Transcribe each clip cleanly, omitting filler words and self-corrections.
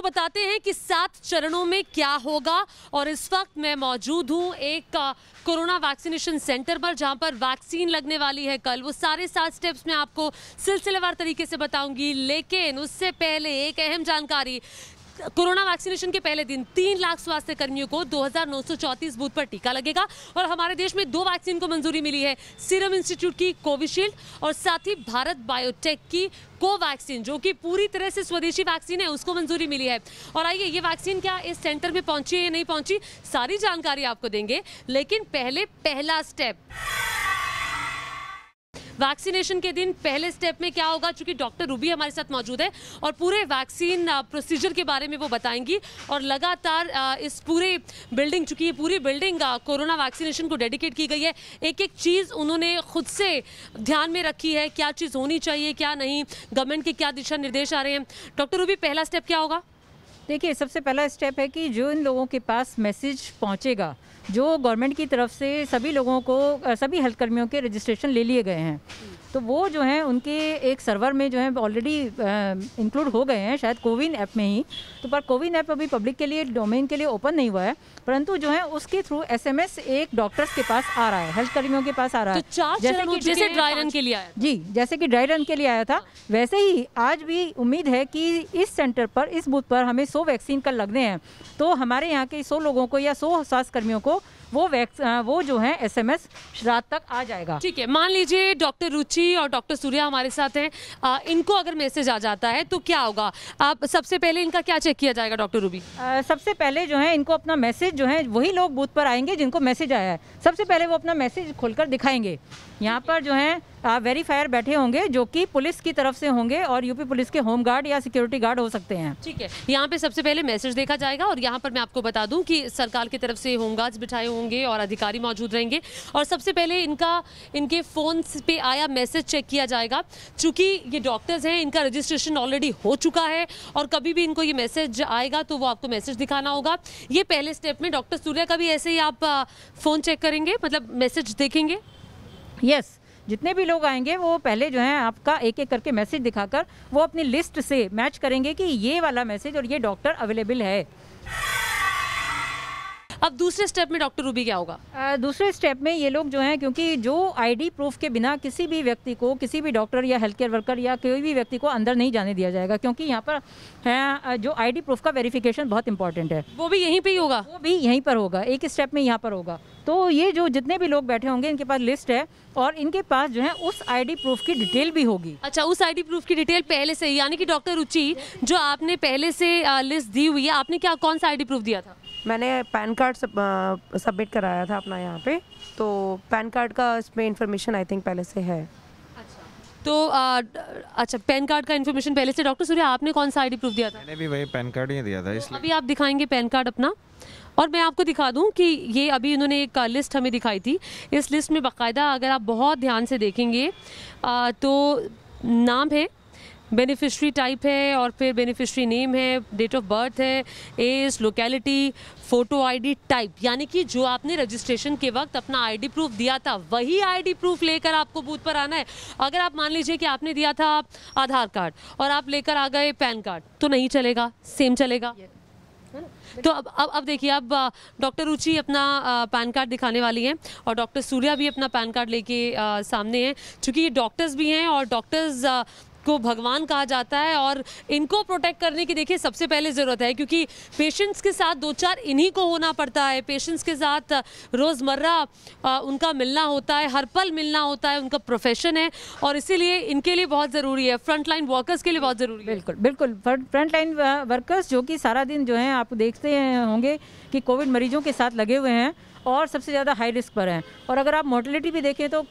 बताते हैं कि 7 चरणों में क्या होगा। और इस वक्त मैं मौजूद हूं एक कोरोना वैक्सीनेशन सेंटर पर, जहां पर वैक्सीन लगने वाली है कल। वो सारे 7 स्टेप्स मैं आपको सिलसिलेवार तरीके से बताऊंगी, लेकिन उससे पहले एक अहम जानकारी। कोरोना वैक्सीनेशन के पहले दिन 3 लाख स्वास्थ्य कर्मियों को 2934 बूथ पर टीका लगेगा। और हमारे देश में 2 वैक्सीन को मंजूरी मिली है, सीरम इंस्टीट्यूट की कोविशील्ड और साथ ही भारत बायोटेक की कोवैक्सीन, जो कि पूरी तरह से स्वदेशी वैक्सीन है, उसको मंजूरी मिली है। और आइए, ये वैक्सीन क्या इस सेंटर में पहुंची है या नहीं पहुंची, सारी जानकारी आपको देंगे। लेकिन पहले पहला स्टेप, वैक्सीनेशन के दिन पहले स्टेप में क्या होगा। चूंकि डॉक्टर रूबी हमारे साथ मौजूद है और पूरे वैक्सीन प्रोसीजर के बारे में वो बताएंगी। और लगातार इस पूरे बिल्डिंग, चूंकि ये पूरी बिल्डिंग कोरोना वैक्सीनेशन को डेडिकेट की गई है, एक एक चीज़ उन्होंने खुद से ध्यान में रखी है, क्या चीज़ होनी चाहिए क्या नहीं, गवर्नमेंट के क्या दिशा निर्देश आ रहे हैं। डॉक्टर रूबी, पहला स्टेप क्या होगा? देखिए, सबसे पहला स्टेप है कि जो इन लोगों के पास मैसेज पहुंचेगा, जो गवर्नमेंट की तरफ से सभी लोगों को, सभी हेल्थ कर्मियों के रजिस्ट्रेशन ले लिए गए हैं, तो वो जो हैं उनके एक सर्वर में जो है ऑलरेडी इंक्लूड हो गए हैं, शायद कोविन ऐप में ही। तो पर कोविन ऐप अभी पब्लिक के लिए, डोमेन के लिए ओपन नहीं हुआ है, परंतु जो है उसके थ्रू SMS एक डॉक्टर्स के पास आ रहा है, हेल्थ कर्मियों के पास आ रहा है। तो 4 चरण जैसे ड्राई रन के लिए आया जी, जैसे कि ड्राई रन के लिए आया था, वैसे ही आज भी उम्मीद है कि इस सेंटर पर, इस बूथ पर हमें 100 वैक्सीन कल लगने हैं। तो हमारे यहाँ के 100 लोगों को या 100 स्वास्थ्य कर्मियों को वो जो है SMS रात तक आ जाएगा। ठीक है, मान लीजिए डॉक्टर रुचि और डॉक्टर सूर्या हमारे साथ हैं, इनको अगर मैसेज आ जाता है तो क्या होगा? आप सबसे पहले इनका क्या चेक किया जाएगा डॉक्टर रूबी? सबसे पहले जो है इनको अपना मैसेज जो है, वही लोग बूथ पर आएंगे जिनको मैसेज आया है, सबसे पहले वो अपना मैसेज खोलकर दिखाएंगे। यहाँ पर जो है वेरीफायर बैठे होंगे, जो कि पुलिस की तरफ से होंगे और यूपी पुलिस के होम गार्ड या सिक्योरिटी गार्ड हो सकते हैं। ठीक है, यहाँ पे सबसे पहले मैसेज देखा जाएगा। और यहाँ पर मैं आपको बता दूं कि सरकार की तरफ से होम गार्ड्स बिठाए होंगे और अधिकारी मौजूद रहेंगे। और सबसे पहले इनके फ़ोन पे आया मैसेज चेक किया जाएगा। चूँकि ये डॉक्टर्स हैं, इनका रजिस्ट्रेशन ऑलरेडी हो चुका है और कभी भी इनको ये मैसेज आएगा तो वो आपको मैसेज दिखाना होगा। ये पहले स्टेप में। डॉक्टर सूर्या का भी ऐसे ही आप फ़ोन चेक करेंगे, मतलब मैसेज देखेंगे? यस, जितने भी लोग आएंगे वो पहले जो है आपका एक एक करके मैसेज दिखाकर वो अपनी लिस्ट से मैच करेंगे कि ये वाला मैसेज और ये डॉक्टर अवेलेबल है। अब दूसरे स्टेप में डॉक्टर रूबी क्या होगा? दूसरे स्टेप में ये लोग जो हैं, क्योंकि जो ID प्रूफ के बिना किसी भी व्यक्ति को, किसी भी डॉक्टर या हेल्थ केयर वर्कर या कोई भी व्यक्ति को अंदर नहीं जाने दिया जाएगा, क्योंकि यहाँ पर है जो ID प्रूफ का वेरिफिकेशन बहुत इंपॉर्टेंट है। वो भी यहीं पे ही होगा? वो भी यहीं पर होगा, एक स्टेप में यहाँ पर होगा। तो ये जो जितने भी लोग बैठे होंगे, इनके पास लिस्ट है और इनके पास जो है उस ID प्रूफ की डिटेल भी होगी। अच्छा, उस ID प्रूफ की डिटेल पहले से, यानी कि डॉक्टर रुचि, जो आपने पहले से लिस्ट दी हुई है, आपने क्या, कौन सा ID प्रूफ दिया था? मैंने पैन कार्ड सबमिट कराया था अपना यहाँ पे, तो पैन कार्ड का इसमें इंफॉर्मेशन आई थिंक पहले से है। तो अच्छा, पैन कार्ड का इन्फॉर्मेशन पहले से। डॉक्टर सूर्या, आपने कौन सा ID प्रूफ दिया था? मैंने भी वही पैन कार्ड ही दिया था, इसलिए। अभी आप दिखाएंगे पैन कार्ड अपना, और मैं आपको दिखा दूं कि ये अभी इन्होंने एक लिस्ट हमें दिखाई थी। इस लिस्ट में बाकायदा अगर आप बहुत ध्यान से देखेंगे तो नाम है, बेनिफिशरी टाइप है, और फिर बेनिफिशरी नेम है, डेट ऑफ बर्थ है, age, locality, photo ID type, यानी कि जो आपने रजिस्ट्रेशन के वक्त अपना ID प्रूफ दिया था वही ID प्रूफ लेकर आपको बूथ पर आना है। अगर आप मान लीजिए कि आपने दिया था आधार कार्ड और आप लेकर आ गए पैन कार्ड, तो नहीं चलेगा, सेम चलेगा। तो अब देखिए, अब डॉक्टर रुचि अपना पैन कार्ड दिखाने वाली हैं और डॉक्टर सूर्या भी अपना पैन कार्ड लेके सामने हैं। चूँकि ये डॉक्टर्स भी हैं और डॉक्टर्स को भगवान कहा जाता है, और इनको प्रोटेक्ट करने की देखिए सबसे पहले ज़रूरत है, क्योंकि पेशेंट्स के साथ 2-4 इन्हीं को होना पड़ता है। पेशेंट्स के साथ रोज़मर्रा उनका मिलना होता है, हर पल मिलना होता है, उनका प्रोफेशन है, और इसीलिए इनके लिए बहुत ज़रूरी है, फ्रंट लाइन वर्कर्स के लिए बहुत ज़रूरी है। बिल्कुल बिल्कुल, फ्रंट लाइन वर्कर्स जो कि सारा दिन जो है, आप देखते होंगे कि कोविड मरीजों के साथ लगे हुए हैं और सबसे ज़्यादा हाई रिस्क पर हैं। और अगर आप मोर्टेलिटी भी देखें तो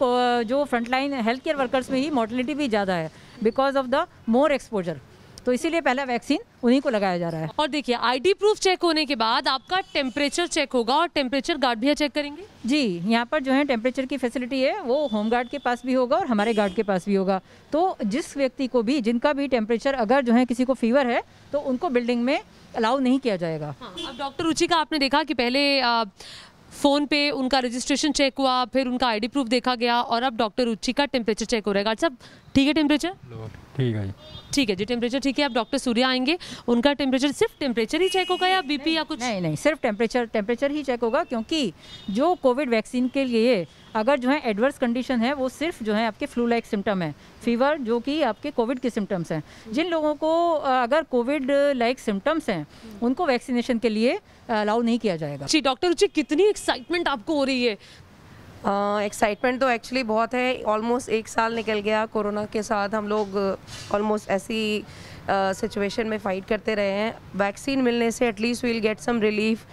जो front line health care workers में ही मोर्टेलिटी भी ज़्यादा है, because of the more exposure. तो इसीलिए पहला वैक्सीन उन्हीं को लगाया जा रहा है। और देखिए, ID प्रूफ चेक होने के बाद आपका टेम्परेचर चेक होगा, और टेम्परेचर गार्ड भी चेक करेंगे? जी, यहाँ पर जो है टेम्परेचर की फैसिलिटी है, वो होम गार्ड के पास भी होगा और हमारे गार्ड के पास भी होगा। तो जिस व्यक्ति को भी, जिनका भी टेम्परेचर, अगर जो है किसी को फीवर है, तो उनको बिल्डिंग में अलाउ नहीं किया जाएगा। हाँ, अब डॉक्टर रुचि का आपने देखा कि पहले फ़ोन पे उनका रजिस्ट्रेशन चेक हुआ, फिर उनका ID प्रूफ देखा गया, और अब डॉक्टर रुचि का टेम्परेचर चेक हो रहेगा। अच्छा, ठीक है टेम्परेचर? ठीक है जी। ठीक है जी, टेम्परेचर ठीक है। अब डॉक्टर सूर्या आएंगे, उनका टेम्परेचर सिर्फ टेम्परेचर ही चेक होगा या बीपी या कुछ? नहीं, सिर्फ टेम्परेचर ही चेक होगा, क्योंकि जो कोविड वैक्सीन के लिए अगर जो है एडवर्स कंडीशन है वो सिर्फ जो है आपके फ्लू लाइक सिम्टम है, फीवर, जो कि आपके कोविड के सिम्टम्स हैं। जिन लोगों को अगर कोविड लाइक सिम्टम्स हैं उनको वैक्सीनेशन के लिए अलाउ नहीं किया जाएगा। जी डॉक्टर रुचि, कितनी एक्साइटमेंट आपको हो रही है? एक्साइटमेंट तो एक्चुअली बहुत है। ऑलमोस्ट 1 साल निकल गया कोरोना के साथ, हम लोग ऑलमोस्ट ऐसी सिचुएशन में फ़ाइट करते रहे हैं। वैक्सीन मिलने से at least we'll get some relief.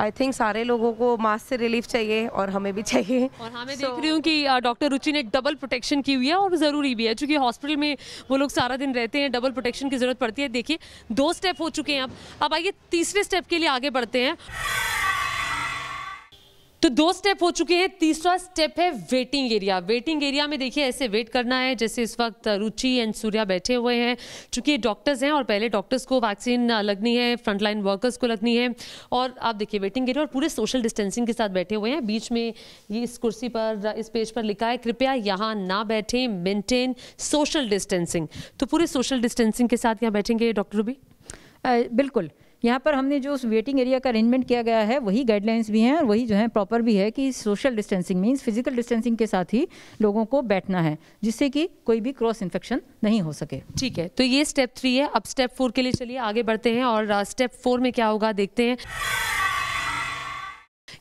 I think सारे लोगों को मास्क से रिलीफ चाहिए और हमें भी चाहिए। और हाँ, मैं देख रही हूँ कि डॉक्टर रुचि ने एक डबल प्रोटेक्शन की हुई है और ज़रूरी भी है, क्योंकि हॉस्पिटल में वो लोग सारा दिन रहते हैं, डबल प्रोटेक्शन की ज़रूरत पड़ती है। देखिए 2 स्टेप हो चुके हैं, अब आइए तीसरे स्टेप के लिए आगे बढ़ते हैं। तो 2 स्टेप हो चुके हैं, तीसरा स्टेप है वेटिंग एरिया। वेटिंग एरिया में देखिए ऐसे वेट करना है जैसे इस वक्त रुचि एंड सूर्या बैठे हुए हैं। चूंकि डॉक्टर्स हैं और पहले डॉक्टर्स को वैक्सीन लगनी है, फ्रंटलाइन वर्कर्स को लगनी है। और आप देखिए वेटिंग एरिया और पूरे सोशल डिस्टेंसिंग के साथ बैठे हुए हैं। बीच में ये इस कुर्सी पर, इस पेज पर लिखा है कृपया यहाँ ना बैठें, मेंटेन सोशल डिस्टेंसिंग। तो पूरे सोशल डिस्टेंसिंग के साथ यहाँ बैठेंगे डॉक्टर रूबी? बिल्कुल, यहाँ पर हमने जो उस वेटिंग एरिया का अरेंजमेंट किया गया है वही गाइडलाइंस भी हैं और वही जो है प्रॉपर भी है कि social distancing means physical distancing के साथ ही लोगों को बैठना है, जिससे कि कोई भी क्रॉस इन्फेक्शन नहीं हो सके। ठीक है, तो ये स्टेप 3 है। अब स्टेप 4 के लिए चलिए आगे बढ़ते हैं और स्टेप 4 में क्या होगा देखते हैं।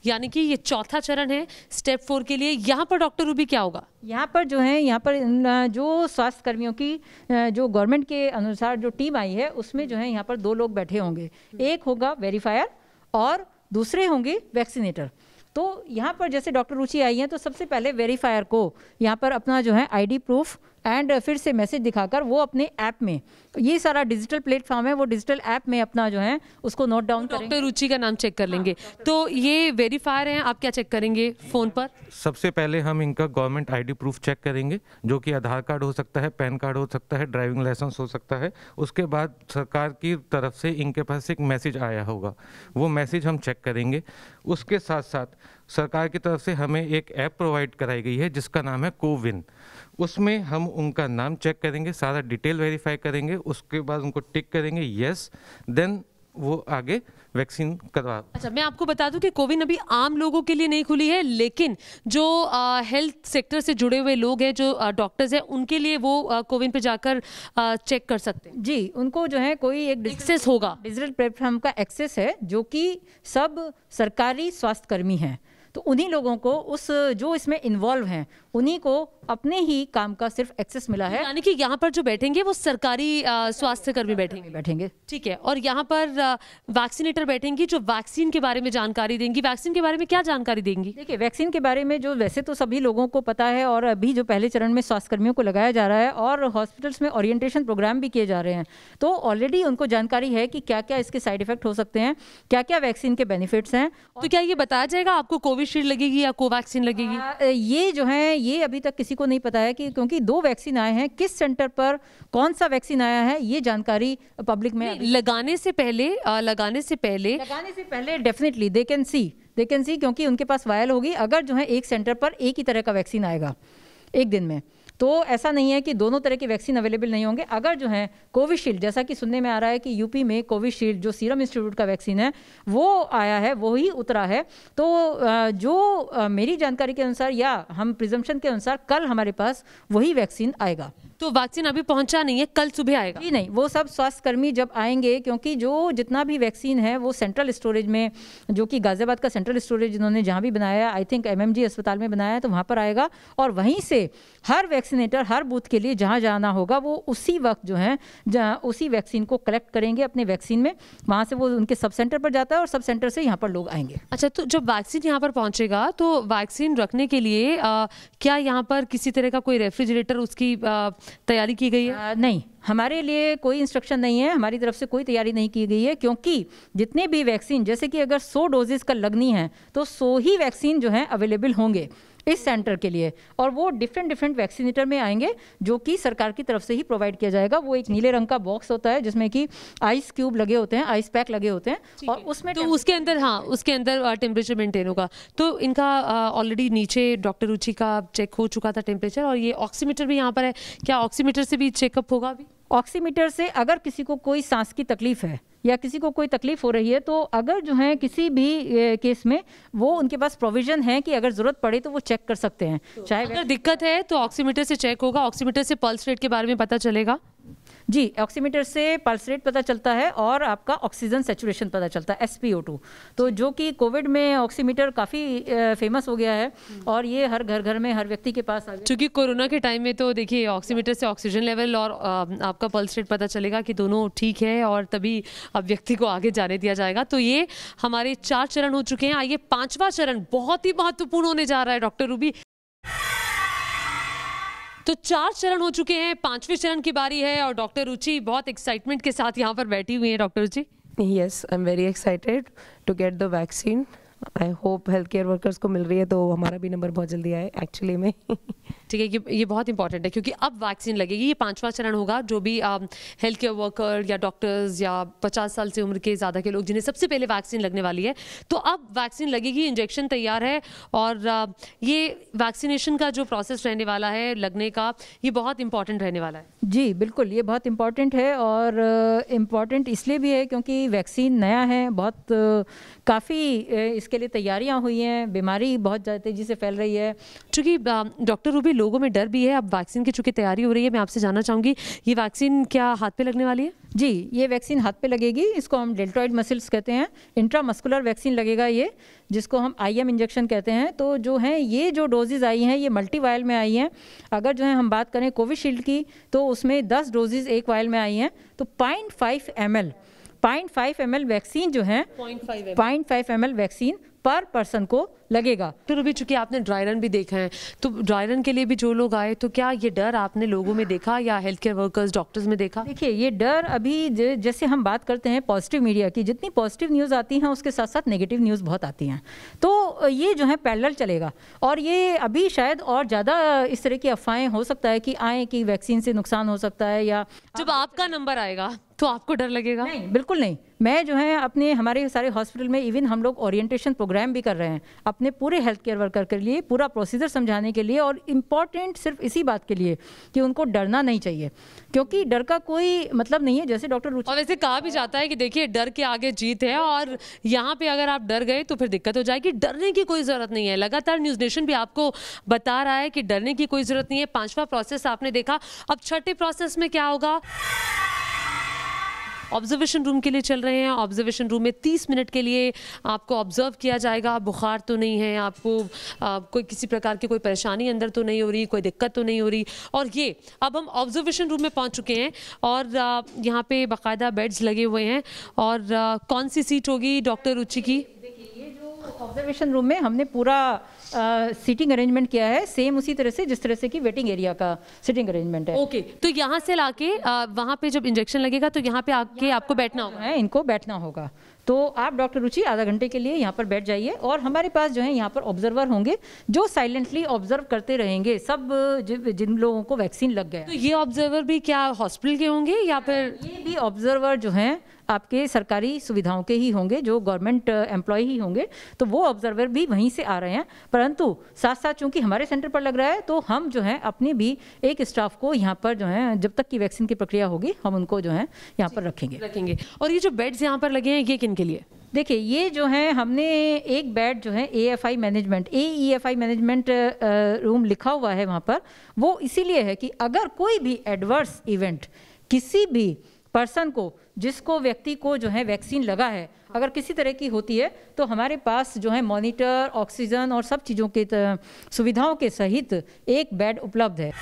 यानी कि ये चौथा चरण है स्टेप 4 के लिए। यहाँ पर डॉक्टर रूबी क्या होगा? यहाँ पर जो है, यहाँ पर जो स्वास्थ्य कर्मियों की जो गवर्नमेंट के अनुसार जो टीम आई है उसमें जो है यहाँ पर 2 लोग बैठे होंगे। एक होगा वेरीफायर और दूसरे होंगे वैक्सीनेटर। तो यहाँ पर जैसे डॉक्टर रुचि आई हैं तो सबसे पहले वेरीफायर को यहाँ पर अपना जो है आईडी प्रूफ एंड फिर से मैसेज दिखाकर वो अपने ऐप में, ये सारा डिजिटल प्लेटफॉर्म है, वो डिजिटल ऐप में अपना जो है उसको नोट डाउन करेंगे। डॉक्टर रुचि का नाम चेक कर लेंगे। तो ये वेरीफायर हैं, आप क्या चेक करेंगे फ़ोन पर? सबसे पहले हम इनका गवर्नमेंट आईडी प्रूफ चेक करेंगे, जो कि आधार कार्ड हो सकता है, पैन कार्ड हो सकता है, ड्राइविंग लाइसेंस हो सकता है। उसके बाद सरकार की तरफ से इनके पास एक मैसेज आया होगा, वो मैसेज हम चेक करेंगे। उसके साथ साथ सरकार की तरफ से हमें एक ऐप प्रोवाइड कराई गई है जिसका नाम है कोविन। उसमें हम उनका नाम चेक करेंगे, सारा डिटेल वेरीफाई करेंगे, उसके बाद उनको टिक करेंगे यस, देन वो आगे वैक्सीन करवा। अच्छा, मैं आपको बता दूं कि कोविन अभी आम लोगों के लिए नहीं खुली है, लेकिन जो हेल्थ सेक्टर से जुड़े हुए लोग हैं, जो डॉक्टर्स हैं, उनके लिए वो कोविन पे जाकर चेक कर सकते हैं। जी, उनको जो है कोई एक एक्सेस होगा, डिजिटल प्लेटफॉर्म का एक्सेस है, जो कि सब सरकारी स्वास्थ्य कर्मी हैं। तो उन्हीं लोगों को जो इसमें इन्वॉल्व हैं उन्हीं को अपने ही काम का सिर्फ एक्सेस मिला है। यानी कि यहाँ पर जो बैठेंगे वो सरकारी स्वास्थ्य कर्मी बैठेंगे। ठीक है, और यहाँ पर वैक्सीनेटर बैठेंगी जो वैक्सीन के बारे में जानकारी देंगी। वैक्सीन के बारे में क्या जानकारी देंगी? देखिए, वैक्सीन के बारे में जो वैसे तो सभी लोगों को पता है और अभी जो पहले चरण में स्वास्थ्य कर्मियों को लगाया जा रहा है और हॉस्पिटल्स में ओरिएंटेशन प्रोग्राम भी किए जा रहे हैं, तो ऑलरेडी उनको जानकारी है कि क्या क्या इसके साइड इफेक्ट हो सकते हैं, क्या क्या वैक्सीन के बेनिफिट्स हैं। तो क्या ये बताया जाएगा आपको कोविशील्ड लगेगी या कोवैक्सीन लगेगी? ये जो है ये अभी तक किसी को नहीं पता है कि क्योंकि 2 वैक्सीन आए हैं, किस सेंटर पर कौन सा वैक्सीन आया है ये जानकारी पब्लिक में लगाने से पहले डेफिनेटली दे कैन सी, क्योंकि उनके पास वायल होगी। अगर जो है एक सेंटर पर एक ही तरह का वैक्सीन आएगा एक दिन में, तो ऐसा नहीं है कि दोनों तरह के वैक्सीन अवेलेबल नहीं होंगे। अगर जो है कोविशील्ड, जैसा कि सुनने में आ रहा है कि यूपी में कोविशील्ड जो सीरम इंस्टीट्यूट का वैक्सीन है वो आया है, वो ही उतरा है, तो जो मेरी जानकारी के अनुसार या हम प्रिजम्पशन के अनुसार कल हमारे पास वही वैक्सीन आएगा। तो वैक्सीन अभी पहुंचा नहीं है, कल सुबह आएगा? जी नहीं, वो सब स्वास्थ्य कर्मी जब आएंगे, क्योंकि जो जितना भी वैक्सीन है वो सेंट्रल स्टोरेज में, जो कि गाजियाबाद का सेंट्रल स्टोरेज इन्होंने जहाँ भी बनाया है, आई थिंक MMG अस्पताल में बनाया है, तो वहाँ पर आएगा और वहीं से हर वैक्सीनेटर हर बूथ के लिए जहाँ जाना होगा वो उसी वक्त जो है उसी वैक्सीन को कलेक्ट करेंगे अपने वैक्सीन में, वहाँ से वो उनके सब सेंटर पर जाता है और सब सेंटर से यहाँ पर लोग आएंगे। अच्छा, तो जब वैक्सीन यहाँ पर पहुँचेगा तो वैक्सीन रखने के लिए क्या यहाँ पर किसी तरह का कोई रेफ्रिजरेटर उसकी तैयारी की गई है? नहीं, हमारे लिए कोई इंस्ट्रक्शन नहीं है, हमारी तरफ से कोई तैयारी नहीं की गई है, क्योंकि जितने भी वैक्सीन, जैसे कि अगर 100 डोजेस का लगनी है तो 100 ही वैक्सीन जो है अवेलेबल होंगे इस सेंटर के लिए, और वो डिफरेंट वैक्सीनेटर में आएंगे जो कि सरकार की तरफ से ही प्रोवाइड किया जाएगा। वो एक नीले रंग का बॉक्स होता है जिसमें कि आइस क्यूब लगे होते हैं, आइस पैक लगे होते हैं, और उसमें तो उसके अंदर टेम्परेचर मेंटेन होगा। तो इनका ऑलरेडी नीचे डॉक्टर रुचि का चेक हो चुका था टेम्परेचर, और ये ऑक्सीमीटर भी यहाँ पर है। क्या ऑक्सीमीटर से भी चेकअप होगा अभी? ऑक्सीमीटर से अगर किसी को कोई सांस की तकलीफ है या किसी को कोई तकलीफ हो रही है, तो अगर जो है किसी भी केस में वो उनके पास प्रोविजन है कि अगर ज़रूरत पड़े तो वो चेक कर सकते हैं। चाहे अगर दिक्कत है तो ऑक्सीमीटर से चेक होगा, ऑक्सीमीटर से पल्स रेट के बारे में पता चलेगा। जी, ऑक्सीमीटर से पल्स रेट पता चलता है और आपका ऑक्सीजन सैचुरेशन पता चलता है, SpO2। तो जो कि कोविड में ऑक्सीमीटर काफ़ी फेमस हो गया है और ये हर घर में हर व्यक्ति के पास आ गया। क्योंकि कोरोना के टाइम में तो देखिए ऑक्सीमीटर से ऑक्सीजन लेवल और आपका पल्स रेट पता चलेगा कि दोनों ठीक है और तभी अब व्यक्ति को आगे जाने दिया जाएगा। तो ये हमारे 4 चरण हो चुके हैं। आइए 5वां चरण बहुत ही महत्वपूर्ण होने जा रहा है डॉक्टर रूबी। तो 4 चरण हो चुके हैं, 5वें चरण की बारी है और डॉक्टर रुचि बहुत एक्साइटमेंट के साथ यहाँ पर बैठी हुई हैं। Doctor Ruchi, yes, I am very excited to get the vaccine. I hope health care workers को मिल रही है तो हमारा भी नंबर बहुत जल्दी आए एक्चुअली में। ठीक है, ये बहुत इंपॉर्टेंट है क्योंकि अब वैक्सीन लगेगी। ये 5वां चरण होगा। जो भी हेल्थ केयर वर्कर या डॉक्टर्स या 50 साल से उम्र के ज़्यादा के लोग जिन्हें सबसे पहले वैक्सीन लगने वाली है, तो अब वैक्सीन लगेगी। इंजेक्शन तैयार है और ये वैक्सीनेशन का जो प्रोसेस रहने वाला है लगने का, ये बहुत इंपॉर्टेंट रहने वाला है। जी बिल्कुल, ये बहुत इम्पॉर्टेंट है और इम्पॉर्टेंट इसलिए भी है क्योंकि वैक्सीन नया है, बहुत काफ़ी इसके लिए तैयारियां हुई हैं, बीमारी बहुत ज़्यादा तेज़ी से फैल रही है। चूँकि डॉक्टर रूबी लोगों में डर भी है, अब वैक्सीन की चूँकि तैयारी हो रही है, मैं आपसे जानना चाहूँगी ये वैक्सीन क्या हाथ पे लगने वाली है? जी, ये वैक्सीन हाथ पे लगेगी। इसको हम डेल्टॉइड मसल्स कहते हैं। इंट्रामस्कुलर वैक्सीन लगेगा ये, जिसको हम IM इंजेक्शन कहते हैं। तो जो है ये जो डोजेज़ आई हैं ये मल्टी वायल में आई हैं। अगर जो है हम बात करें कोविशील्ड की तो उसमें 10 डोजेज़ एक वायल में आई हैं। तो 0.5 ml वैक्सीन जो है 0.5 ml वैक्सीन पर पर्सन को लगेगा। डॉक्टर रूबी, चूंकि आपने ड्राई रन भी देखा है, तो ड्राई रन के लिए भी जो लोग आए, तो क्या ये डर आपने लोगों में देखा या हेल्थ केयर वर्कर्स डॉक्टर्स में देखा? देखिए, ये डर अभी जैसे हम बात करते हैं पॉजिटिव मीडिया की, जितनी पॉजिटिव न्यूज़ आती हैं उसके साथ साथ नेगेटिव न्यूज़ बहुत आती हैं। तो ये जो है पैरेलल चलेगा और ये अभी शायद और ज़्यादा इस तरह की अफवाहें हो सकता है कि आए कि वैक्सीन से नुकसान हो सकता है या जब आपका नंबर आएगा तो आपको डर लगेगा? नहीं, बिल्कुल नहीं। मैं जो है अपने हमारे सारे हॉस्पिटल में इवन हम लोग ओरिएंटेशन प्रोग्राम भी कर रहे हैं अपने पूरे हेल्थ केयर वर्कर के लिए, पूरा प्रोसीजर समझाने के लिए और इम्पॉर्टेंट सिर्फ इसी बात के लिए कि उनको डरना नहीं चाहिए, क्योंकि डर का कोई मतलब नहीं है। जैसे डॉक्टर रुचि, और वैसे कहा भी जाता है कि देखिए डर के आगे जीत है और यहाँ पे अगर आप डर गए तो फिर दिक्कत हो जाएगी। डरने की कोई ज़रूरत नहीं है। लगातार न्यूज़ नेशन भी आपको बता रहा है कि डरने की कोई ज़रूरत नहीं है। 5वां प्रोसेस आपने देखा, अब 6ठे प्रोसेस में क्या होगा? ऑब्जर्वेशन रूम के लिए चल रहे हैं। ऑब्जर्वेशन रूम में 30 मिनट के लिए आपको ऑब्जर्व किया जाएगा। बुखार तो नहीं है आपको, कोई किसी प्रकार की कोई परेशानी अंदर तो नहीं हो रही, कोई दिक्कत तो नहीं हो रही। और ये अब हम ऑब्जर्वेशन रूम में पहुंच चुके हैं और यहाँ पे बाकायदा बेड्स लगे हुए हैं। और कौन सी सीट होगी डॉक्टर रुचि की? देखिए, ये जो ऑब्जर्वेशन रूम में हमने पूरा सीटिंग अरेंजमेंट किया है, सेम उसी तरह से जिस तरह से कि वेटिंग एरिया का सीटिंग अरेंजमेंट है। ओके, तो यहाँ से लाके वहाँ पे जब इंजेक्शन लगेगा तो यहाँ पे आके आपको बैठना होगा? है, इनको बैठना होगा। तो आप डॉक्टर रुचि आधा घंटे के लिए यहाँ पर बैठ जाइए और हमारे पास जो है यहाँ पर ऑब्जर्वर होंगे जो साइलेंटली ऑब्जर्व करते रहेंगे सब जिन लोगों को वैक्सीन लग गया। तो ये ऑब्जर्वर भी क्या हॉस्पिटल के होंगे या फिर? ये भी ऑब्जर्वर जो हैं आपके सरकारी सुविधाओं के ही होंगे, जो गवर्नमेंट एम्प्लॉय ही होंगे। तो वो ऑब्जर्वर भी वहीं से आ रहे हैं, परंतु साथ साथ चूंकि हमारे सेंटर पर लग रहा है तो हम जो है अपने भी एक स्टाफ को यहाँ पर जो है जब तक की वैक्सीन की प्रक्रिया होगी हम उनको जो है यहाँ पर रखेंगे। और ये जो बेड्स यहाँ पर लगे हैं ये किन के लिए? देखिए, ये जो है हमने एक बेड जो है AFI management, AEFI management room लिखा हुआ है वहाँ पर, वो इसीलिए है कि अगर कोई भी एडवर्स इवेंट किसी भी पर्सन को, जिसको व्यक्ति को जो है वैक्सीन लगा है, अगर किसी तरह की होती है तो हमारे पास जो है मॉनिटर, ऑक्सीजन और सब चीज़ों के सुविधाओं के सहित एक बेड उपलब्ध है।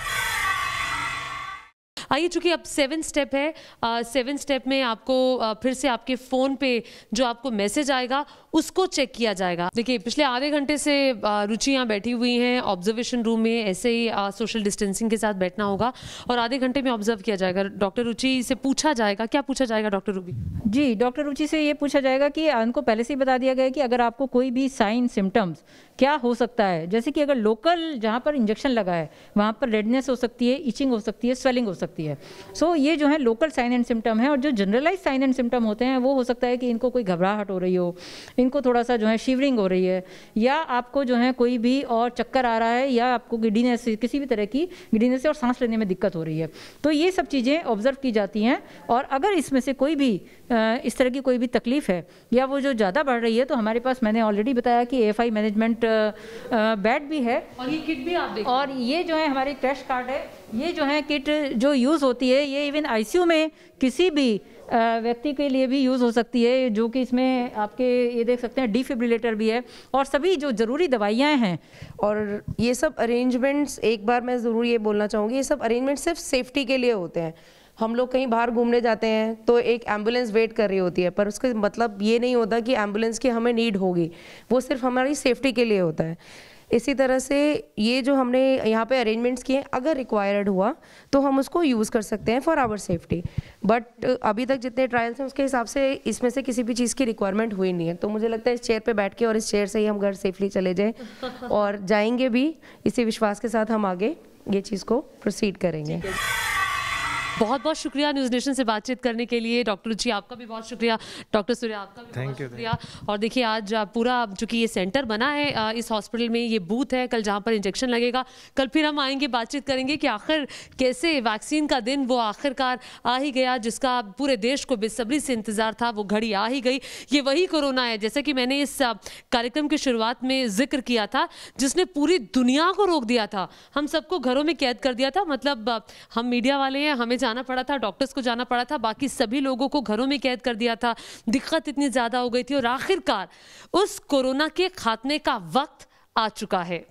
आइए, चूंकि अब 7 स्टेप है, 7 स्टेप में आपको फिर से आपके फ़ोन पे जो आपको मैसेज आएगा उसको चेक किया जाएगा। देखिए, पिछले आधे घंटे से रुचि यहाँ बैठी हुई हैं ऑब्जर्वेशन रूम में, ऐसे ही सोशल डिस्टेंसिंग के साथ बैठना होगा और आधे घंटे में ऑब्जर्व किया जाएगा। डॉक्टर रुचि से पूछा जाएगा, क्या पूछा जाएगा डॉक्टर रूबी? जी, डॉक्टर रुचि से ये पूछा जाएगा कि उनको पहले से ही बता दिया गया है कि अगर आपको कोई भी साइन सिम्टम्स क्या हो सकता है, जैसे कि अगर लोकल जहाँ पर इंजेक्शन लगा है वहाँ पर रेडनेस हो सकती है, इचिंग हो सकती है, स्वेलिंग हो सकती है। सो ये जो है लोकल साइन एंड सिम्टम है। और जो जनरलाइज साइन एंड सिम्टम होते हैं वो हो सकता है कि इनको कोई घबराहट हो रही हो, इनको थोड़ा सा जो है शिवरिंग हो रही है, या आपको जो है कोई भी और चक्कर आ रहा है, या आपको गिडीनेस, किसी भी तरह की गिडीनेस और सांस लेने में दिक्कत हो रही है। तो ये सब चीज़ें ऑब्जर्व की जाती हैं। और अगर इसमें से कोई भी इस तरह की कोई भी तकलीफ़ है या वो जो ज़्यादा बढ़ रही है, तो हमारे पास, मैंने ऑलरेडी बताया कि AFI मैनेजमेंट बेड भी है, और ये किट भी आप देखिए, और ये जो है हमारी क्रैश कार्ड है। ये जो है किट जो यूज़ होती है, ये इवन ICU में किसी भी व्यक्ति के लिए भी यूज़ हो सकती है, जो कि इसमें आपके ये देख सकते हैं डिफिब्रिलेटर भी है, और सभी जो ज़रूरी दवाइयाँ हैं। और ये सब अरेंजमेंट्स, एक बार मैं ज़रूर ये बोलना चाहूँगी, ये सब अरेंजमेंट्स सिर्फ सेफ्टी के लिए होते हैं। हम लोग कहीं बाहर घूमने जाते हैं तो एक एम्बुलेंस वेट कर रही होती है, पर उसका मतलब ये नहीं होता कि एम्बुलेंस की हमें नीड होगी, वो सिर्फ हमारी सेफ्टी के लिए होता है। इसी तरह से ये जो हमने यहाँ पे अरेंजमेंट्स किए, अगर रिक्वायर्ड हुआ तो हम उसको यूज़ कर सकते हैं फॉर आवर सेफ्टी। बट अभी तक जितने ट्रायल्स हैं उसके हिसाब से इसमें से किसी भी चीज़ की रिक्वायरमेंट हुई नहीं है। तो मुझे लगता है इस चेयर पे बैठ के और इस चेयर से ही हम घर सेफली चले जाएं, और जाएंगे भी इसी विश्वास के साथ हम आगे ये चीज़ को प्रोसीड करेंगे। बहुत बहुत शुक्रिया न्यूज़ नेशन से बातचीत करने के लिए। डॉक्टर रुचि आपका भी बहुत शुक्रिया, डॉक्टर सूर्या आपका भी बहुत शुक्रिया। और देखिए आज पूरा चूँकि ये सेंटर बना है इस हॉस्पिटल में, ये बूथ है कल जहाँ पर इंजेक्शन लगेगा, कल फिर हम आएंगे, बातचीत करेंगे कि आखिर कैसे वैक्सीन का दिन वो आखिरकार आ ही गया, जिसका पूरे देश को बेसब्री से इंतज़ार था, वो घड़ी आ ही गई। ये वही कोरोना है, जैसे कि मैंने इस कार्यक्रम की शुरुआत में जिक्र किया था, जिसने पूरी दुनिया को रोक दिया था, हम सबको घरों में कैद कर दिया था। मतलब हम मीडिया वाले हैं, हमें जाना पड़ा था, डॉक्टर्स को जाना पड़ा था, बाकी सभी लोगों को घरों में कैद कर दिया था। दिक्कत इतनी ज़्यादा हो गई थी, और आखिरकार उस कोरोना के खात्मे का वक्त आ चुका है।